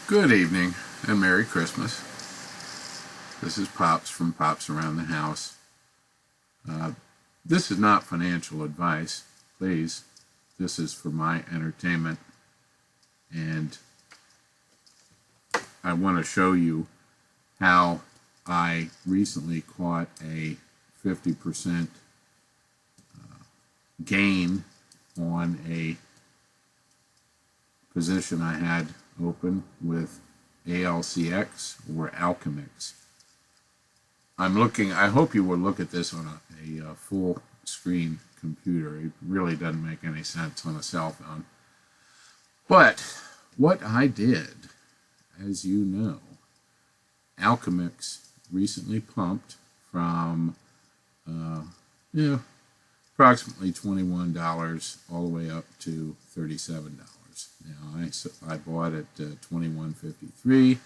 Good evening and Merry Christmas. This is Pops from Pops Around the House. This is not financial advice, please. This is for my entertainment, and I want to show you how I recently caught a 50% gain on a position I had open with ALCX or Alchemix. I hope you will look at this on a full screen computer. It really doesn't make any sense on a cell phone. But what I did, as you know, Alchemix recently pumped from approximately $21 all the way up to $37. Now I bought at $21.53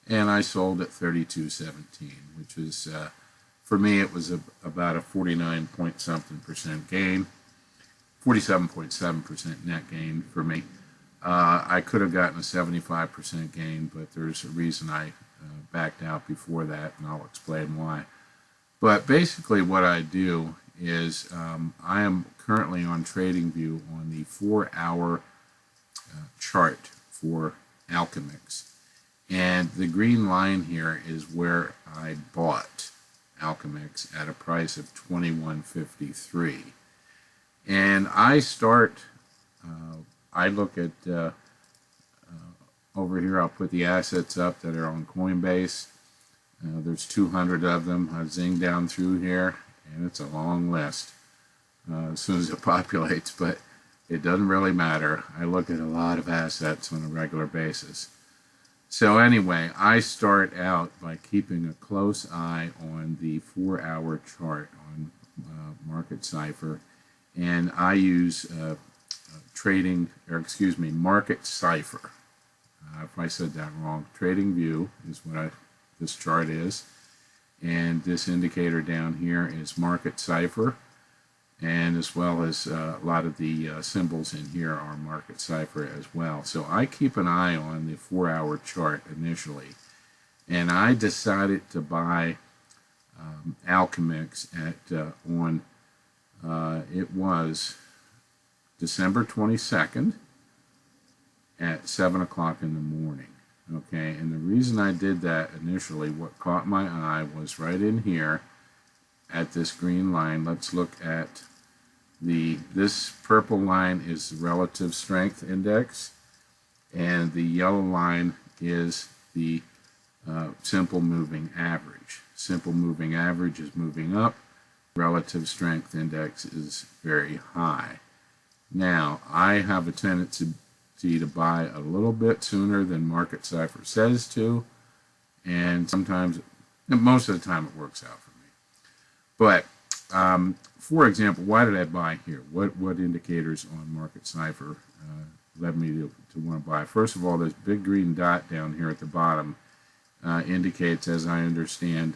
and I sold at $32.17, which is for me it was about a 49 point something percent gain, 47.7% net gain for me. I could have gotten a 75% gain, but there's a reason I backed out before that, and I'll explain why. But basically what I do is I am currently on TradingView on the 4-hour chart for Alchemix, and the green line here is where I bought Alchemix at a price of $21.53. And I look at over here, I'll put the assets up that are on Coinbase. There's 200 of them. I zing down through here, and it's a long list as soon as it populates, but it doesn't really matter. I look at a lot of assets on a regular basis. So anyway, I start out by keeping a close eye on the 4-hour chart on Market Cipher, and I use Market Cipher. If I said that wrong, TradingView is what this chart is, and this indicator down here is Market Cipher, and as well as a lot of the symbols in here are Market Cipher as well. So I keep an eye on the 4-hour chart initially, and I decided to buy Alchemix at it was December 22nd at 7 o'clock in the morning. Okay, and the reason I did that initially, what caught my eye was right in here at this green line. Let's look at this purple line is the relative strength index, and the yellow line is the simple moving average. Simple moving average is moving up. Relative strength index is very high. Now, I have a tendency to buy a little bit sooner than Market Cipher says to, and most of the time it works out for me. But for example, why did I buy here? What indicators on Market Cipher led me to want to buy? First of all, this big green dot down here at the bottom indicates, as I understand,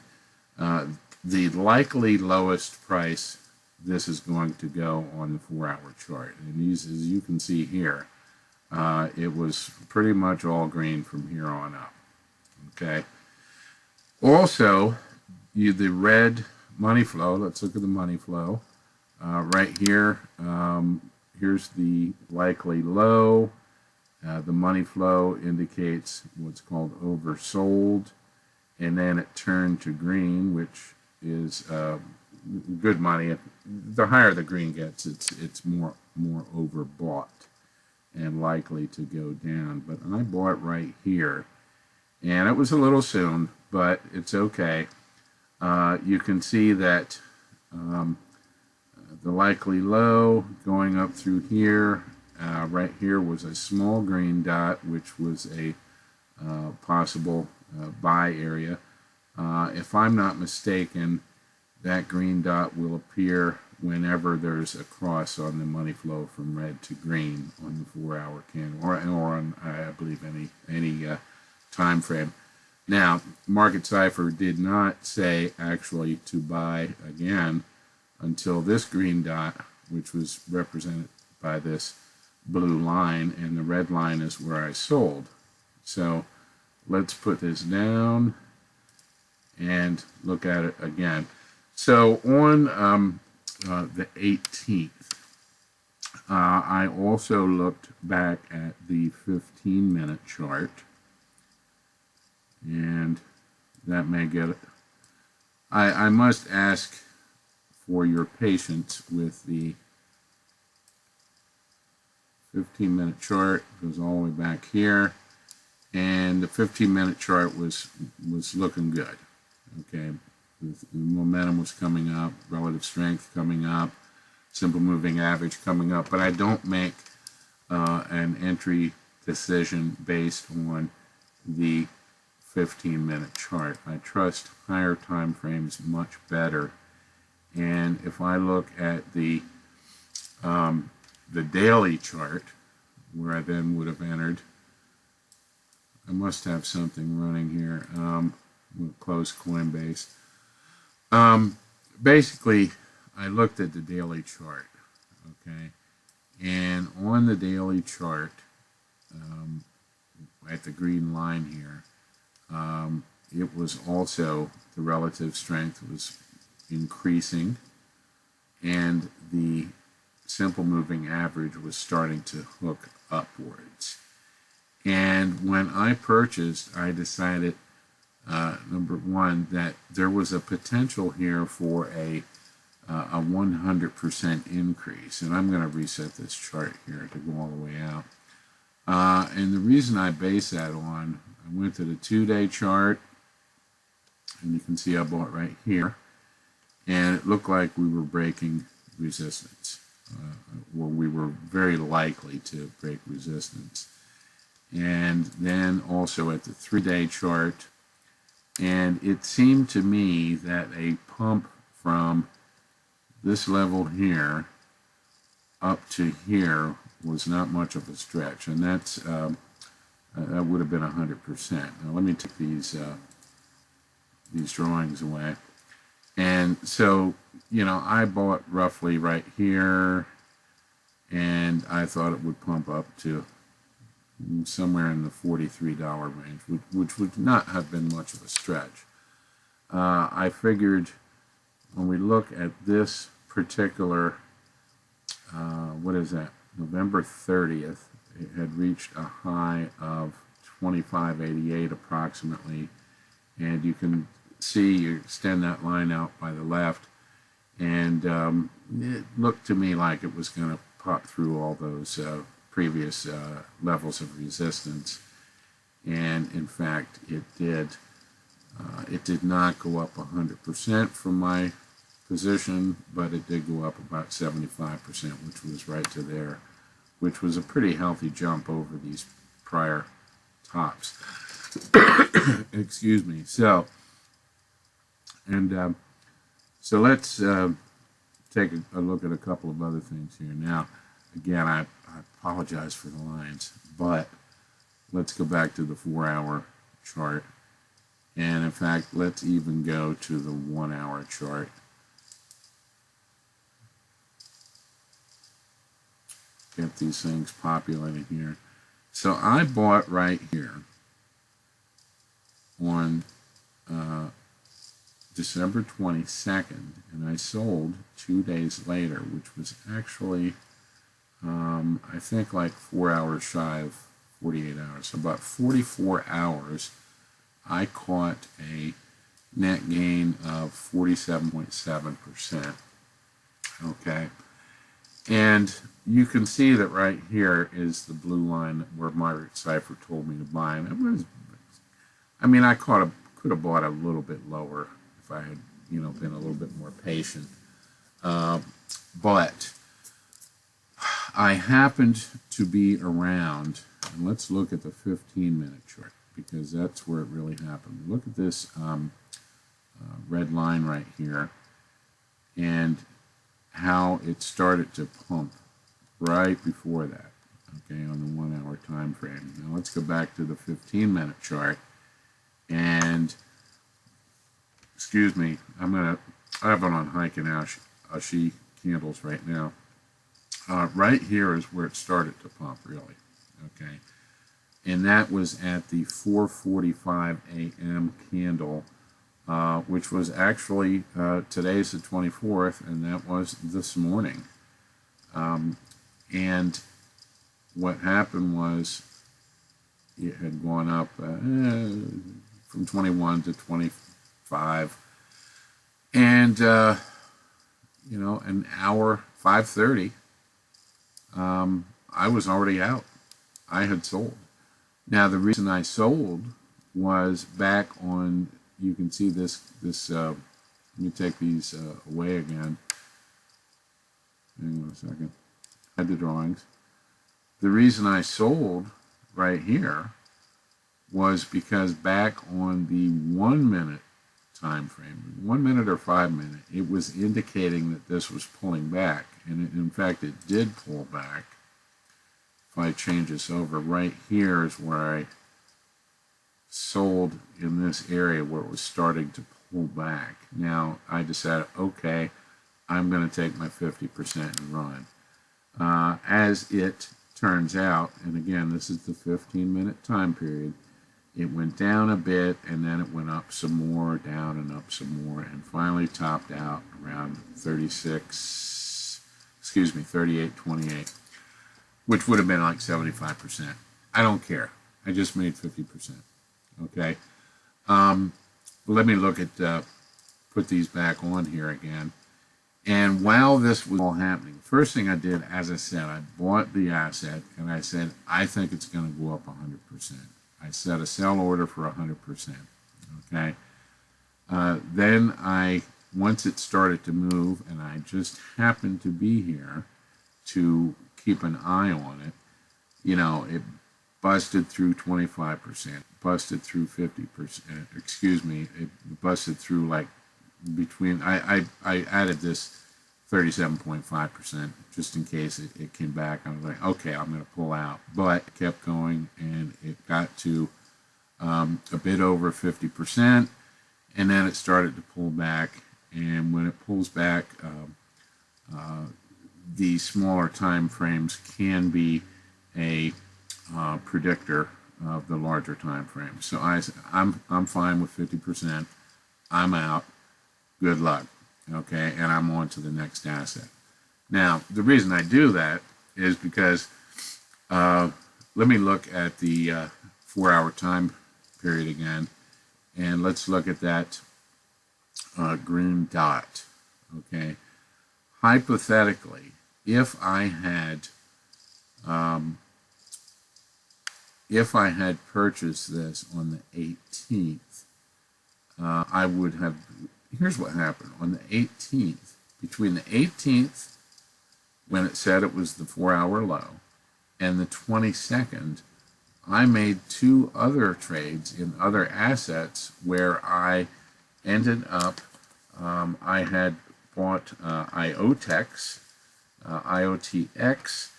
the likely lowest price this is going to go on the 4-hour chart. And as you can see here, it was pretty much all green from here on up. Okay. Also, the red money flow. Let's look at the money flow. Right here, here's the likely low. The money flow indicates what's called oversold, and then it turned to green, which is good money. The higher the green gets, it's more overbought and likely to go down. But I bought right here, and it was a little soon, but it's okay. You can see that the likely low going up through here, right here was a small green dot, which was a possible buy area. If I'm not mistaken, that green dot will appear whenever there's a cross on the money flow from red to green on the 4-hour candle, or on I believe any time frame. Now, Market Cipher did not say actually to buy again until this green dot, which was represented by this blue line, and the red line is where I sold. So let's put this down and look at it again. So on the 18th, I also looked back at the 15-minute chart, and that may get it. I must ask for your patience with the 15-minute chart. Goes all the way back here, and the 15-minute chart was looking good. Okay, the momentum was coming up, relative strength coming up, simple moving average coming up, but I don't make an entry decision based on the 15-minute chart. I trust higher time frames much better. And if I look at the daily chart, where I then would have entered, I must have something running here. We'll close Coinbase. Basically, I looked at the daily chart, okay, and on the daily chart, at the green line here, it was also, the relative strength was increasing, and the simple moving average was starting to hook upwards. And when I purchased, I decided, number one, that there was a potential here for a 100% increase. And I'm going to reset this chart here to go all the way out. And the reason I base that on, I went to the 2-day chart, and you can see I bought right here, and it looked like we were breaking resistance, or we were very likely to break resistance. And then also at the 3-day chart, and it seemed to me that a pump from this level here up to here was not much of a stretch, and that's that would have been 100%. Now let me take these drawings away. And so, you know, I bought roughly right here, and I thought it would pump up to somewhere in the $43 range, which would not have been much of a stretch. I figured when we look at this particular, what is that, November 30th, it had reached a high of 25.88 approximately, and you can see, you extend that line out by the left, and it looked to me like it was going to pop through all those previous levels of resistance, and in fact it did. It did not go up 100% from my position, but it did go up about 75%, which was right to there, which was a pretty healthy jump over these prior tops. Excuse me. So, and so let's take a look at a couple of other things here. Now, again, I apologize for the lines, but let's go back to the 4-hour chart. And in fact, let's even go to the 1-hour chart. Get these things populated here. So I bought right here on December 22nd, and I sold 2 days later, which was actually, I think, like 4 hours shy of 48 hours. So about 44 hours, I caught a net gain of 47.7%. Okay. And you can see that right here is the blue line where Margaret Cipher told me to buy. And it was, I mean, I could have bought a little bit lower if I had, you know, been a little bit more patient. But I happened to be around, and let's look at the 15-minute chart, because that's where it really happened. Look at this red line right here, and how it started to pump right before that, okay, on the 1-hour time frame. Now let's go back to the 15-minute chart, and excuse me, I have it on Heiken Ashi candles right now. Right here is where it started to pump, really, okay. and that was at the 4:45 a.m. candle, which was actually today's the 24th, and that was this morning. And what happened was it had gone up from 21 to 25, and an hour, 5:30, I was already out. I had sold. Now the reason I sold was back on. You can see this. Let me take these away again. Hang on a second. I had the drawings. The reason I sold right here was because back on the 1 minute time frame, 1 minute or 5 minute, it was indicating that this was pulling back, and in fact it did pull back. If I change this over, right here is where I sold in this area where it was starting to pull back. Now I decided, okay, I'm going to take my 50% and run. As it turns out, and again, this is the 15-minute time period, it went down a bit, and then it went up some more, down and up some more, and finally topped out around 38.28, which would have been like 75%. I don't care. I just made 50%. Okay. Let me look at, put these back on here again. And while this was all happening, first thing I did, as I said, I bought the asset, and I said, I think it's going to go up 100%. I set a sell order for 100%. Okay. Then once it started to move, and I just happened to be here to keep an eye on it, it busted through 25%, busted through 50%, it busted through like between, I added this 37.5% just in case it came back. I was like, okay, I'm going to pull out. But it kept going, and it got to a bit over 50%, and then it started to pull back. And when it pulls back, the smaller time frames can be a predictor of the larger time frame. So I'm fine with 50%. I'm out. Good luck. Okay, and I'm on to the next asset. Now, the reason I do that is because let me look at the 4-hour time period again, and let's look at that green dot. Okay, hypothetically, if I had purchased this on the 18th, I would have. Here's what happened. On the 18th, between the 18th, when it said it was the 4-hour low, and the 22nd, I made 2 other trades in other assets where I ended up, I had bought IOTEX, IOTX,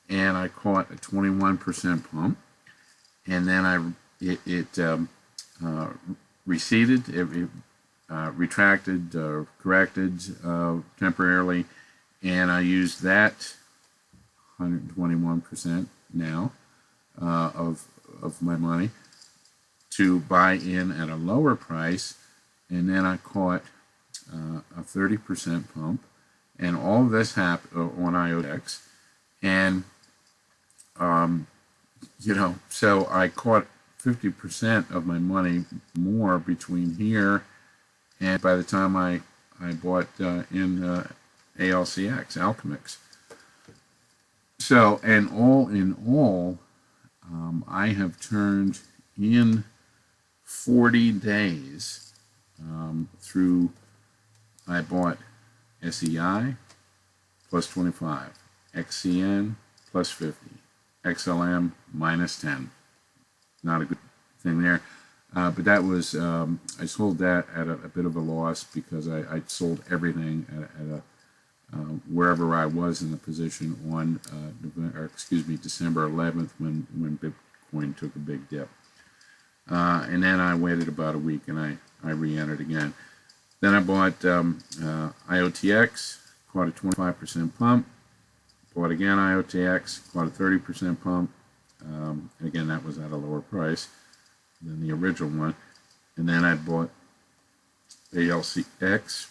and I caught a 21% pump, and then it receded, retracted, corrected temporarily, and I used that 121% now of my money to buy in at a lower price, and then I caught a 30% pump, and all this happened on IOTX, and so I caught 50% of my money more between here. And by the time I bought in ALCX, Alchemix. So, and all in all, I have turned in 40 days through, I bought SEI plus 25, XCN plus 50, XLM minus 10. Not a good thing there. But that was, I sold that at a bit of a loss because I sold everything at wherever I was in the position on, December 11th when Bitcoin took a big dip. And then I waited about a week and I re-entered again. Then I bought IOTX, caught a 25% pump. Bought again IOTX, caught a 30% pump. Again, that was at a lower price than the original one. And then I bought ALCX,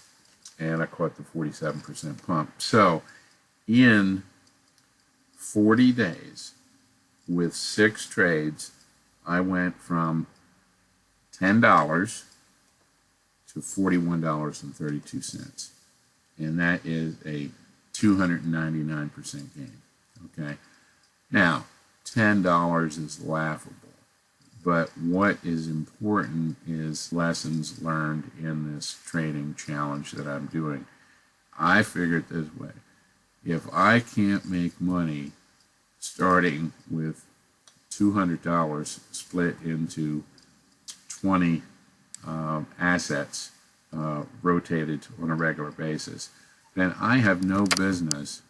and I caught the 47% pump. So in 40 days, with 6 trades, I went from $10 to $41.32. And that is a 299% gain. Okay. Now, $10 is laughable. But what is important is lessons learned in this trading challenge that I'm doing. I figured this way. If I can't make money starting with $200 split into 20 assets rotated on a regular basis, then I have no business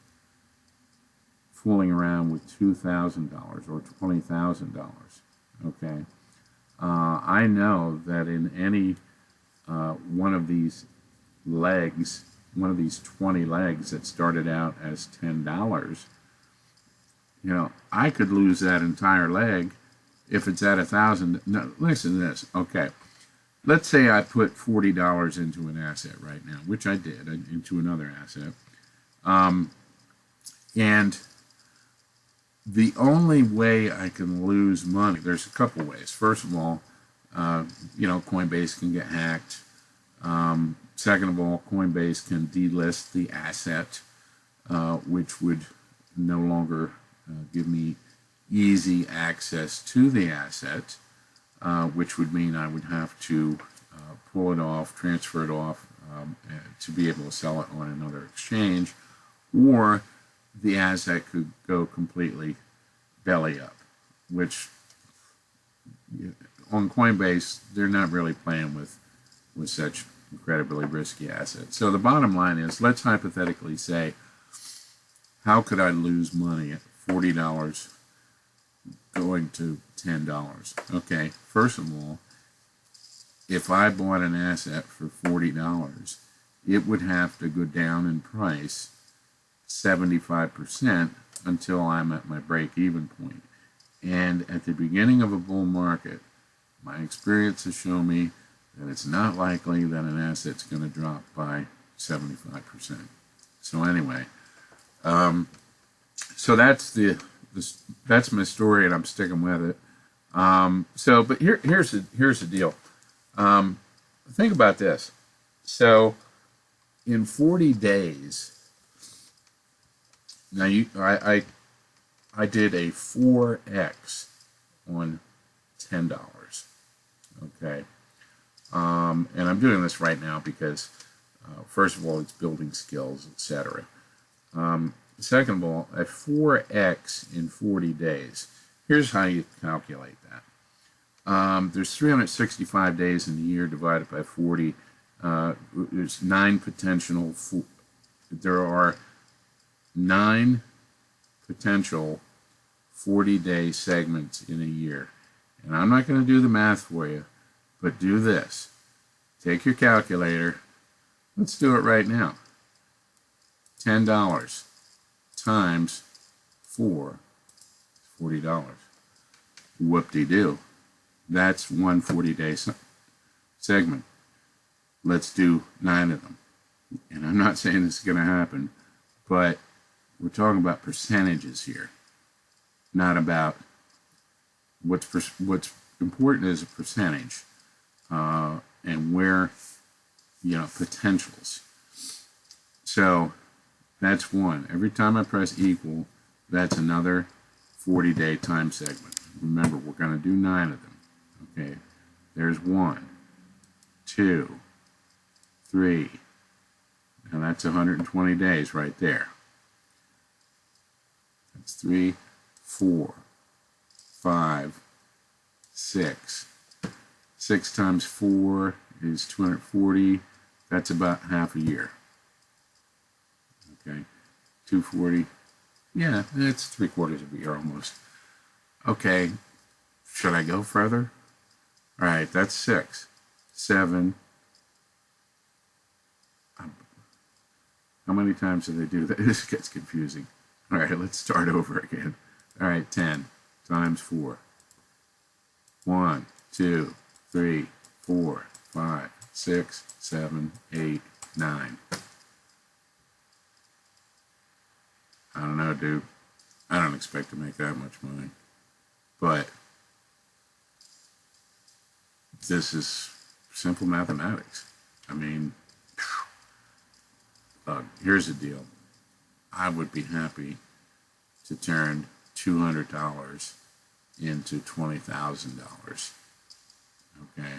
fooling around with $2,000 or $20,000. Okay, I know that in any one of these legs, one of these 20 legs that started out as $10, I could lose that entire leg if it's at 1,000. No, listen to this. Okay, let's say I put $40 into an asset right now, which I did, into another asset, and the only way I can lose money, there's a couple ways. First of all, Coinbase can get hacked. Second of all, Coinbase can delist the asset, which would no longer give me easy access to the asset, which would mean I would have to pull it off, transfer it off to be able to sell it on another exchange, or the asset could go completely belly up, which on Coinbase, they're not really playing with such incredibly risky assets. So the bottom line is, let's hypothetically say, how could I lose money at $40 going to $10? Okay, first of all, if I bought an asset for $40, it would have to go down in price 75% until I'm at my break-even point. And at the beginning of a bull market, my experience has shown me that it's not likely that an asset's going to drop by 75%. So anyway, so that's that's my story, and I'm sticking with it. But here's the deal. Think about this. So in 40 days. Now I did a 4x on $10. Okay, and I'm doing this right now because first of all, it's building skills, etc. Second of all, at 4x in 40 days, here's how you calculate that. There's 365 days in the year divided by 40. There's 9 potential. There are 9 potential 40-day segments in a year. And I'm not going to do the math for you, but do this. Take your calculator. Let's do it right now. $10 times 4 is $40. Whoop-de-doo. That's one 40-day segment. Let's do 9 of them. And I'm not saying this is going to happen, but we're talking about percentages here, not about what's important is a percentage and where, potentials. So that's one. Every time I press equal, that's another 40-day time segment. Remember, we're going to do 9 of them. Okay, there's 1, 2, 3. Now that's 120 days right there. That's 3, 4, 5, 6. 6 times 4 is 240. That's about half a year. Okay, 240. Yeah, that's 3/4 of a year almost. Okay, should I go further? All right, that's 6, 7. How many times do they do that? This gets confusing. All right, let's start over again. All right, 10. times 4. 1, 2, 3, 4, 5, 6, 7, 8, 9. I don't know, dude. I don't expect to make that much money. But this is simple mathematics. I mean, here's the deal. I would be happy to turn $200 into $20,000. Okay?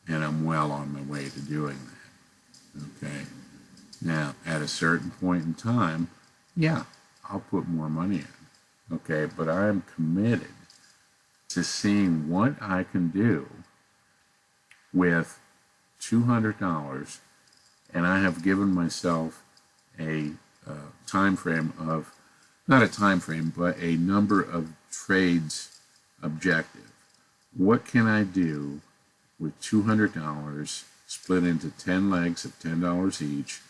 And I'm well on my way to doing that. Okay? Now, at a certain point in time, yeah, I'll put more money in. Okay? But I'm committed to seeing what I can do with $200, and I have given myself a time frame of, not a time frame, but a number of trades objective. What can I do with $200 split into 10 legs of $10 each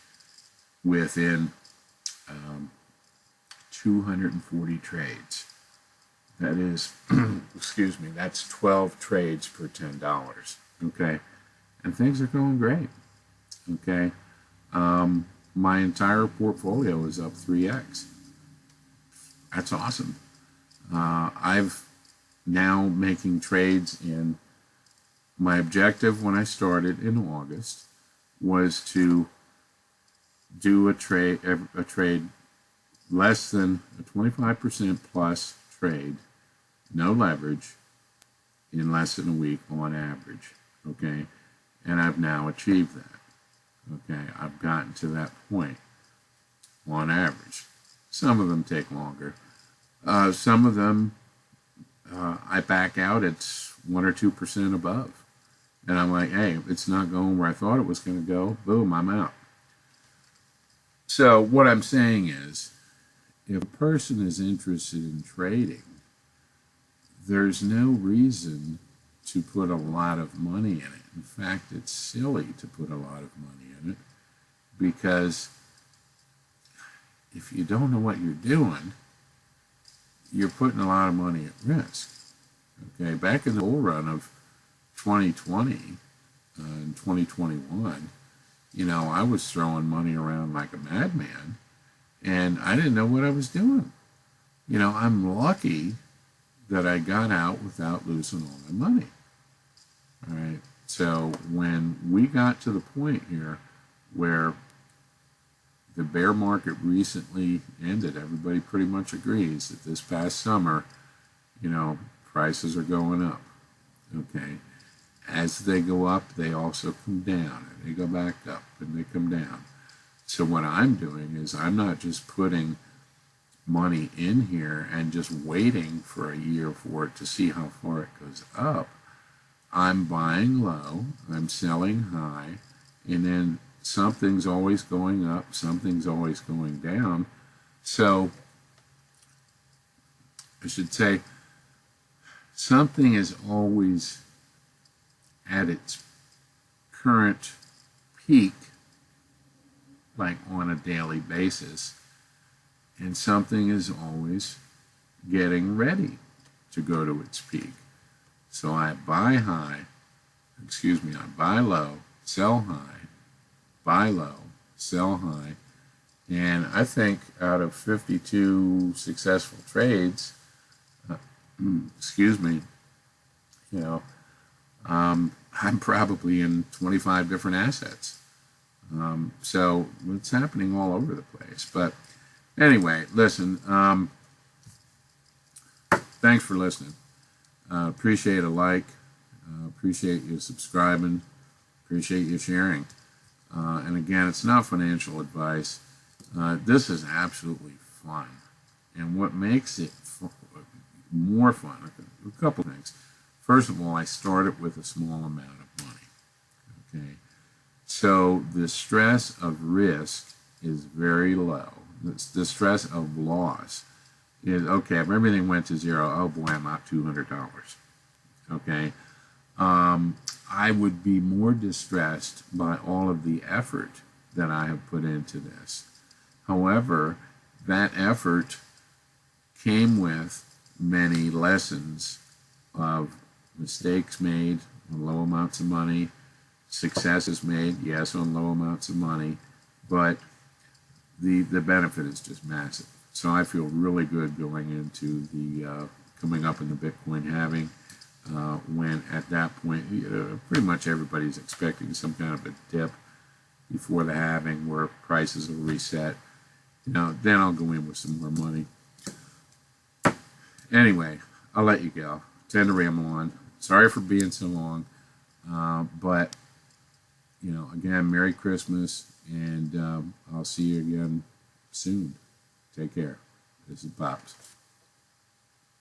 within 240 trades? That is, excuse me, that's 12 trades per $10. Okay? And things are going great. Okay? My entire portfolio is up 3x. That's awesome. I've now making trades in, my objective when I started in August was to do a trade less than a 25% plus trade, no leverage, in less than a week on average. Okay? And I've now achieved that. Okay, I've gotten to that point on average. Some of them take longer. Some of them I back out at 1 or 2% above. And I'm like, hey, it's not going where I thought it was going to go. Boom, I'm out. So what I'm saying is, if a person is interested in trading, there's no reason to put a lot of money in it. In fact, it's silly to put a lot of money in it, because if you don't know what you're doing, you're putting a lot of money at risk. Okay, back in the bull run of 2020 and 2021, you know, I was throwing money around like a madman, and I didn't know what I was doing. You know, I'm lucky that I got out without losing all my money. All right. So when we got to the point here where the bear market recently ended, everybody pretty much agrees that this past summer, you know, prices are going up. Okay. As they go up, they also come down, and they go back up, and they come down. So what I'm doing is I'm not just putting money in here and just waiting for a year for it to see how far it goes up. I'm buying low, I'm selling high, and then something's always going up, something's always going down. So I should say something is always at its current peak, like on a daily basis, and something is always getting ready to go to its peak. So I buy high, I buy low, sell high, buy low, sell high, and I think out of 52 successful trades, you know, I'm probably in 25 different assets. So it's happening all over the place. But anyway, listen, thanks for listening. Appreciate a like. Appreciate you subscribing. Appreciate you sharing. And again, it's not financial advice. This is absolutely fun. And what makes it more fun, a couple things. First of all, I started with a small amount of money. Okay. So the stress of risk is very low. The stress of loss is, okay, if everything went to zero, oh boy, I'm out $200. Okay. I would be more distressed by all of the effort that I have put into this. However, that effort came with many lessons of mistakes made on low amounts of money, successes made, yes, on low amounts of money, but the benefit is just massive. So I feel really good going into the coming up in the Bitcoin halving, when at that point pretty much everybody's expecting some kind of a dip before the halving where prices will reset. Then I'll go in with some more money. Anyway, I'll let you go. Tend to ramble on. Sorry for being so long, but again, Merry Christmas, and I'll see you again soon. Take care. This is Pops.